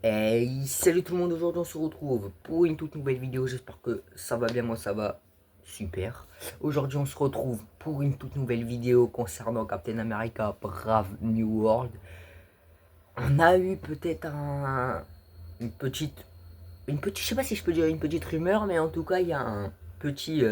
Hey, salut tout le monde, aujourd'hui on se retrouve pour une toute nouvelle vidéo, j'espère que ça va bien, moi ça va super. Aujourd'hui on se retrouve pour une toute nouvelle vidéo concernant Captain America Brave New World. On a eu peut-être une petite, je sais pas si je peux dire une petite rumeur, mais en tout cas il y a un petit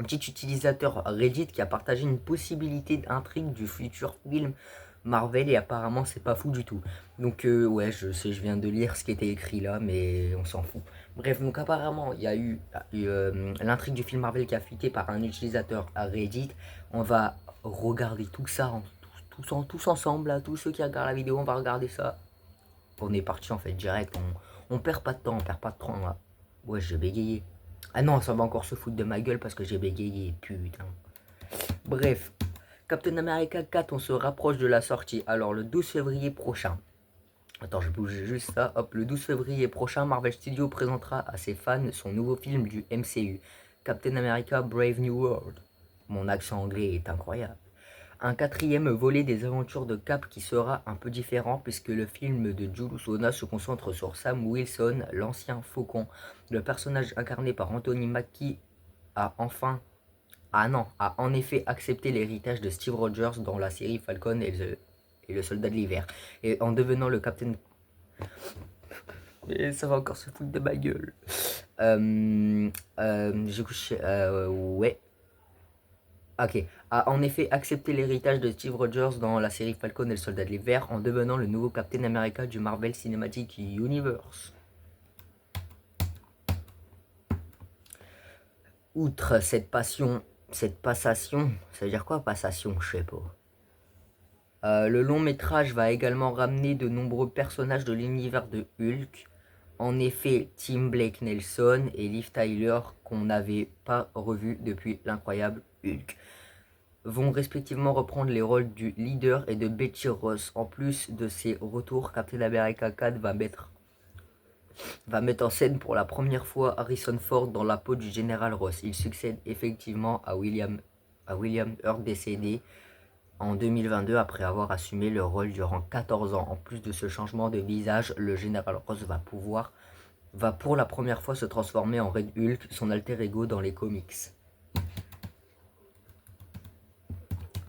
utilisateur Reddit qui a partagé une possibilité d'intrigue du futur film Marvel et apparemment c'est pas fou du tout. Donc ouais, je sais, je viens de lire ce qui était écrit là, mais on s'en fout. Bref, donc apparemment il y a eu l'intrigue du film Marvel qui a fuité par un utilisateur à Reddit. On va regarder tout ça tous ensemble, là, tous ceux qui regardent la vidéo, on va regarder ça. On est parti en fait direct, on perd pas de temps, on perd pas de temps là. Ouais, j'ai bégayé. Ah non, ça va encore se foutre de ma gueule parce que j'ai bégayé, putain. Bref, Captain America 4, on se rapproche de la sortie. Alors, le 12 février prochain. Attends, je bouge juste ça. Hop, le 12 février prochain, Marvel Studios présentera à ses fans son nouveau film du MCU, Captain America Brave New World. Mon accent anglais est incroyable. Un quatrième volet des aventures de Cap qui sera un peu différent puisque le film de Jules Sona se concentre sur Sam Wilson, l'ancien Faucon. Le personnage incarné par Anthony Mackie a enfin a en effet accepté l'héritage de Steve Rogers dans la série Falcon et le Soldat de l'Hiver. Et en devenant le Captain... Mais ça va encore se foutre de ma gueule. J'ai couché... ouais. Ok. A en effet accepté l'héritage de Steve Rogers dans la série Falcon et le Soldat de l'Hiver en devenant le nouveau Captain America du Marvel Cinematic Universe. Outre cette passation, ça veut dire quoi passation, je sais pas. Le long métrage va également ramener de nombreux personnages de l'univers de Hulk. En effet, Tim Blake Nelson et Liv Tyler, qu'on n'avait pas revus depuis l'incroyable Hulk, vont respectivement reprendre les rôles du leader et de Betty Ross. En plus de ces retours, Captain America 4 va mettre en scène pour la première fois Harrison Ford dans la peau du général Ross. Il succède effectivement à William Hurt décédé en 2022 après avoir assumé le rôle durant 14 ans. En plus de ce changement de visage, le général Ross va pour la première fois se transformer en Red Hulk, son alter ego dans les comics.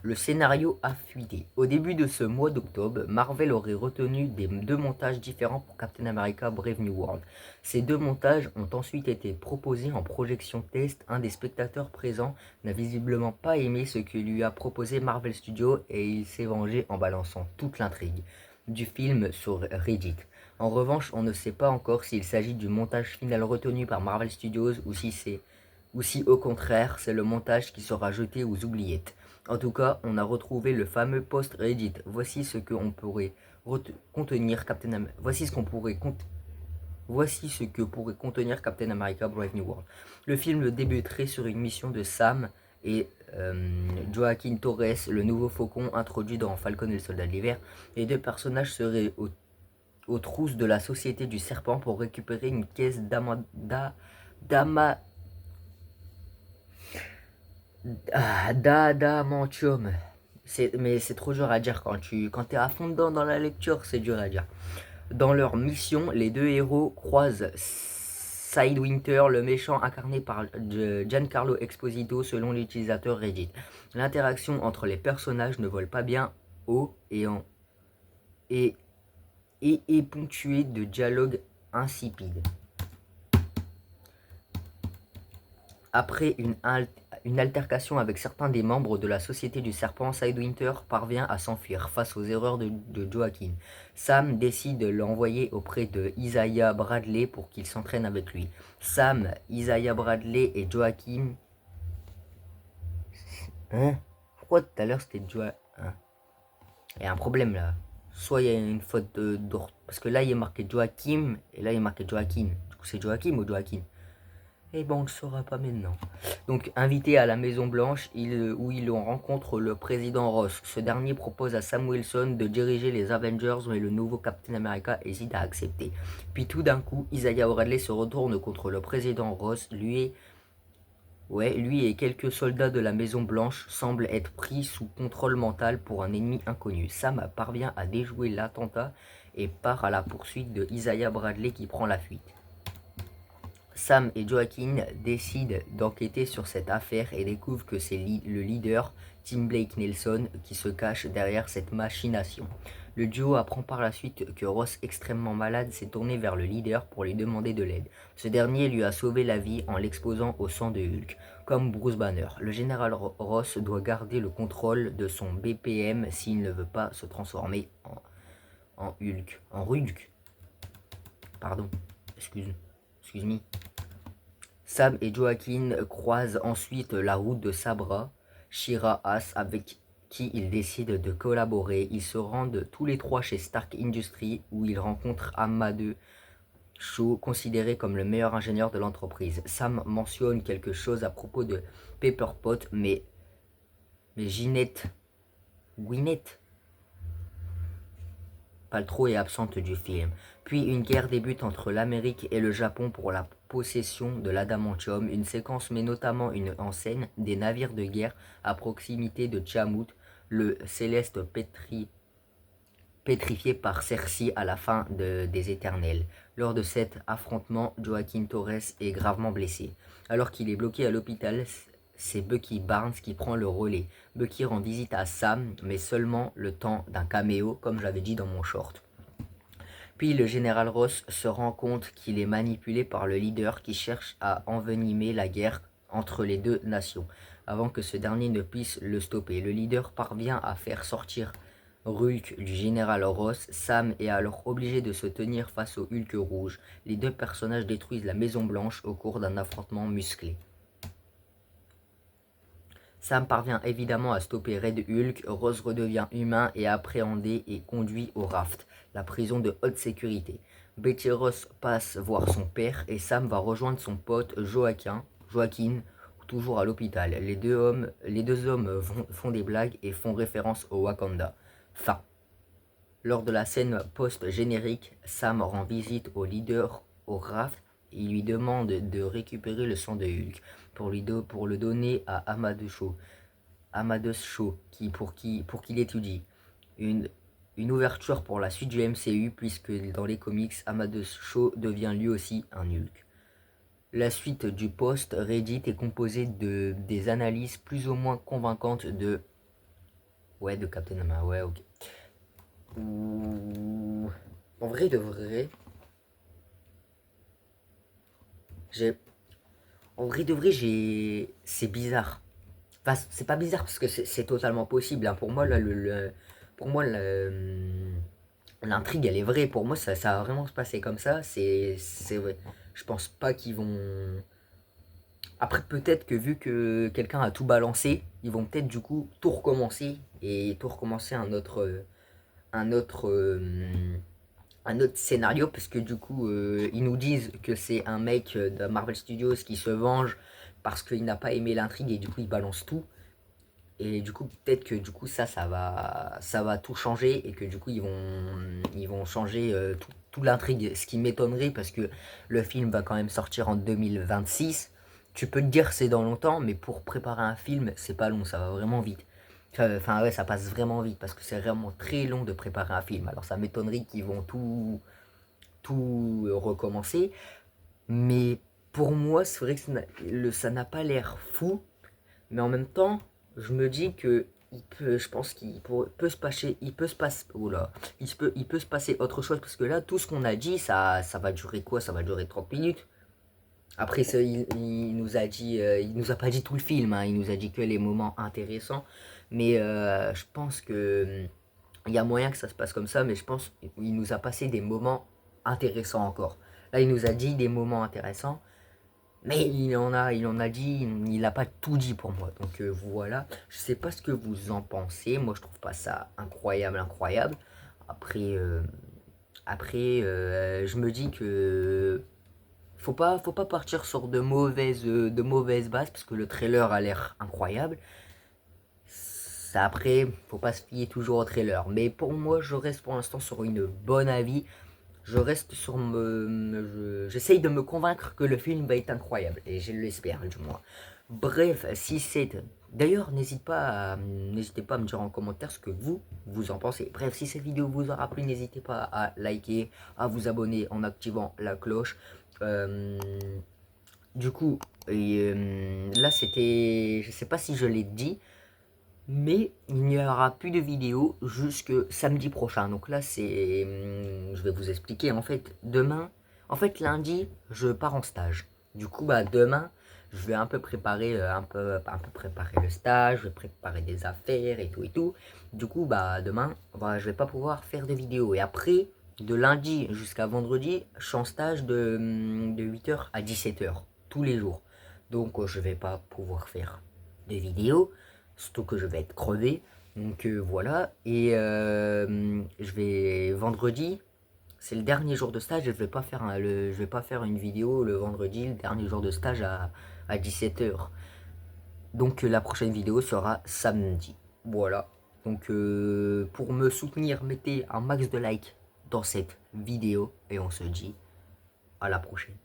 Le scénario a fuité. Au début de ce mois d'octobre, Marvel aurait retenu deux montages différents pour Captain America Brave New World. Ces deux montages ont ensuite été proposés en projection test. Un des spectateurs présents n'a visiblement pas aimé ce que lui a proposé Marvel Studios et il s'est vengé en balançant toute l'intrigue du film sur Reddit. En revanche, on ne sait pas encore s'il s'agit du montage final retenu par Marvel Studios ou si au contraire c'est le montage qui sera jeté aux oubliettes. En tout cas, on a retrouvé le fameux post Reddit. Voici ce que pourrait contenir Captain America. Voici ce que pourrait contenir Captain America Brave New World. Le film débuterait sur une mission de Sam et Joaquin Torres, le nouveau faucon introduit dans Falcon et le Soldat de l'Hiver. Les deux personnages seraient aux trousses de la Société du Serpent pour récupérer une caisse d'adamantium. Mais c'est trop dur à dire quand t'es à fond dedans dans la lecture, c'est dur à dire. Dans leur mission, les deux héros croisent Sidewinter, le méchant incarné par Giancarlo Esposito selon l'utilisateur Reddit. L'interaction entre les personnages ne vole pas bien haut et est ponctuée de dialogues insipides. Après une altercation avec certains des membres de la Société du Serpent, Sidewinter parvient à s'enfuir face aux erreurs de Joaquin. Sam décide de l'envoyer auprès de Isaiah Bradley pour qu'il s'entraîne avec lui. Sam, Isaiah Bradley et Joaquin... Hein? Pourquoi tout à l'heure c'était Joaquin? Hein? Il y a un problème là. Soit il y a une faute d'ordre. Parce que là il est marqué Joachim et là il est marqué Joaquin. Du coup c'est Joachim ou Joaquin? Eh ben on le saura pas maintenant. Donc invité à la Maison Blanche, où il rencontre le président Ross. Ce dernier propose à Sam Wilson de diriger les Avengers, mais le nouveau Captain America hésite à accepter. Puis tout d'un coup, Isaiah Bradley se retourne contre le président Ross. Lui et quelques soldats de la Maison Blanche semblent être pris sous contrôle mental pour un ennemi inconnu. Sam parvient à déjouer l'attentat et part à la poursuite de Isaiah Bradley qui prend la fuite. Sam et Joaquin décident d'enquêter sur cette affaire et découvrent que c'est le leader, Tim Blake Nelson, qui se cache derrière cette machination. Le duo apprend par la suite que Ross, extrêmement malade, s'est tourné vers le leader pour lui demander de l'aide. Ce dernier lui a sauvé la vie en l'exposant au sang de Hulk. Comme Bruce Banner, le général Ross doit garder le contrôle de son BPM s'il ne veut pas se transformer en Hulk. En Hulk. Pardon. Excuse me. Sam et Joaquin croisent ensuite la route de Sabra, Shira Haas, avec qui ils décident de collaborer. Ils se rendent tous les trois chez Stark Industries où ils rencontrent Amadou Shaw, considéré comme le meilleur ingénieur de l'entreprise. Sam mentionne quelque chose à propos de Pepperpot, mais Gwyneth Paltrow est absente du film. Puis une guerre débute entre l'Amérique et le Japon pour la possession de l'adamantium. Une séquence met notamment en scène des navires de guerre à proximité de Tiamut, le céleste pétrifié par Cersei à la fin des Éternels. Lors de cet affrontement, Joaquin Torres est gravement blessé. Alors qu'il est bloqué à l'hôpital, c'est Bucky Barnes qui prend le relais. Bucky rend visite à Sam, mais seulement le temps d'un caméo, comme j'avais dit dans mon short. Puis le général Ross se rend compte qu'il est manipulé par le leader qui cherche à envenimer la guerre entre les deux nations, avant que ce dernier ne puisse le stopper. Le leader parvient à faire sortir Hulk du général Ross. Sam est alors obligé de se tenir face au Hulk rouge. Les deux personnages détruisent la Maison Blanche au cours d'un affrontement musclé. Sam parvient évidemment à stopper Red Hulk, Ross redevient humain et appréhendé et conduit au Raft, la prison de haute sécurité. Betty Ross passe voir son père et Sam va rejoindre son pote Joaquin, toujours à l'hôpital. Les deux hommes font des blagues et font référence au Wakanda. Fin. Lors de la scène post-générique, Sam rend visite au leader au Raft. Il lui demande de récupérer le sang de Hulk pour le donner à Amadeus Shaw pour qu'il étudie. Une ouverture pour la suite du MCU puisque dans les comics, Amadeus Shaw devient lui aussi un Hulk. La suite du post Reddit est composée des analyses plus ou moins convaincantes de Captain America. Ouais, ok. En vrai de vrai, c'est bizarre. Enfin, c'est pas bizarre parce que c'est totalement possible, hein. Pour moi, là, l'intrigue, elle est vraie. Pour moi, ça va vraiment se passer comme ça. C'est vrai. Je pense pas qu'ils vont. Après, peut-être que vu que quelqu'un a tout balancé, ils vont peut-être du coup tout recommencer et tout recommencer un autre, un autre scénario parce que du coup ils nous disent que c'est un mec de Marvel Studios qui se venge parce qu'il n'a pas aimé l'intrigue et du coup il balance tout et du coup peut-être que du coup ça va tout changer et que du coup ils vont changer tout l'intrigue, ce qui m'étonnerait parce que le film va quand même sortir en 2026. Tu peux te dire c'est dans longtemps, mais pour préparer un film c'est pas long, ça va vraiment vite. Enfin ouais, ça passe vraiment vite parce que c'est vraiment très long de préparer un film. Alors ça m'étonnerait qu'ils vont tout recommencer. Mais pour moi, c'est vrai que ça n'a pas l'air fou. Mais en même temps, je me dis que je pense peut se passer, il peut se passer autre chose parce que là, tout ce qu'on a dit, ça va durer quoi? Ça va durer 30 minutes. Après, il nous a dit, il nous a pas dit tout le film, hein, il nous a dit que les moments intéressants. Mais je pense que il y a moyen que ça se passe comme ça, mais je pense qu'il nous a passé des moments intéressants encore. Là, il nous a dit des moments intéressants, mais il en a dit, il n'a pas tout dit pour moi. Donc voilà, je sais pas ce que vous en pensez. Moi, je trouve pas ça incroyable. Après, je me dis que faut pas partir sur de mauvaises bases parce que le trailer a l'air incroyable. Ça, après, faut pas se fier toujours au trailer. Mais pour moi, je reste pour l'instant sur une bonne avis. Je reste sur j'essaye de me convaincre que le film va être incroyable. Et je l'espère, du moins. Bref, si cette D'ailleurs, n'hésitez pas à me dire en commentaire ce que vous en pensez. Bref, si cette vidéo vous aura plu, n'hésitez pas à liker, à vous abonner en activant la cloche. Euh, du coup, là c'était, je sais pas si je l'ai dit, mais il n'y aura plus de vidéo jusque samedi prochain. Donc là, je vais vous expliquer. En fait, lundi, je pars en stage. Du coup, bah, demain, je vais un peu préparer, un peu préparer le stage, je vais préparer des affaires et tout et tout. Du coup, bah, demain, voilà, je vais pas pouvoir faire de vidéo. Et après, de lundi jusqu'à vendredi, je suis en stage de 8h à 17h, tous les jours. Donc, je vais pas pouvoir faire de vidéo, surtout que je vais être crevé. Donc voilà, et je vais vendredi, c'est le dernier jour de stage, je vais pas faire une vidéo le vendredi, le dernier jour de stage à 17h. Donc la prochaine vidéo sera samedi. Voilà. Donc pour me soutenir, mettez un max de likes dans cette vidéo et on se dit à la prochaine.